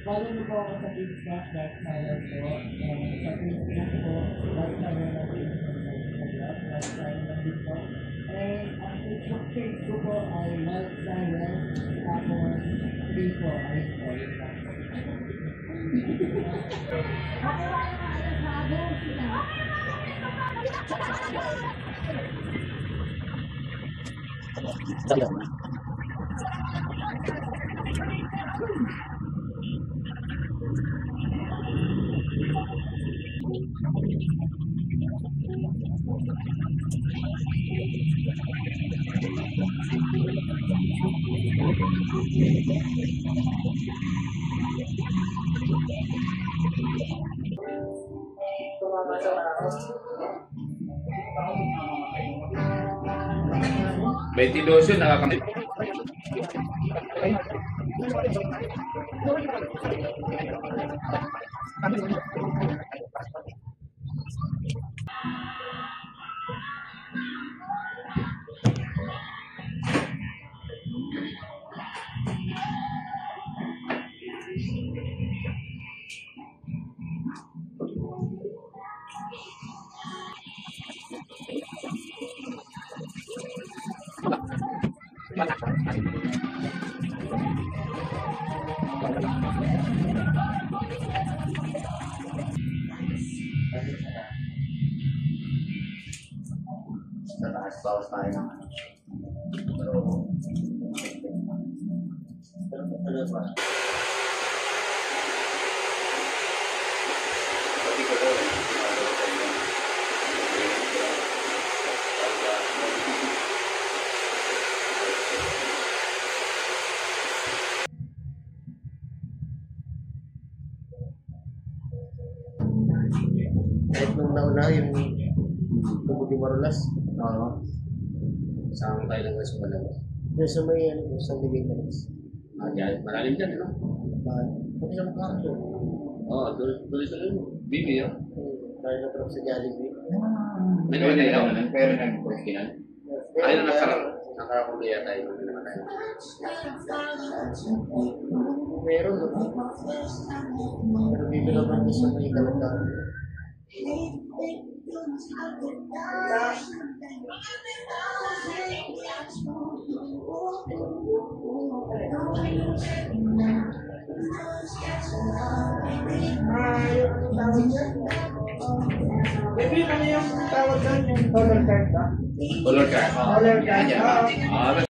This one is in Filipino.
Follow mo po ako sa TikTok, that's channel po. Sa Facebook po, that's channel natin that's channel din po. And ang Facebook page ko po ay Life Science, tapos 3 po ay Spoil. May tidosyon nakakamit. Bawas tayo ng pero ba? Pati ko po nung nauna yung tubog yung marulas. Oo. Saan tayo lang sa malabas? Doon sa may sa bigay na rin. Diyan, malalim dyan, no? Pati sa makaso. Oo, tuloy sa lang. Bibi, no? Tayo na trap sa Jollibee. May naman na lang, pero nag-professional. Ayun na nasarap. Nakakakuliya tayo. Meron. Pero dito naman sa may kalagay. Baby, ano yung tawag doon? Yung color card ba? Color card. Color card. Ah,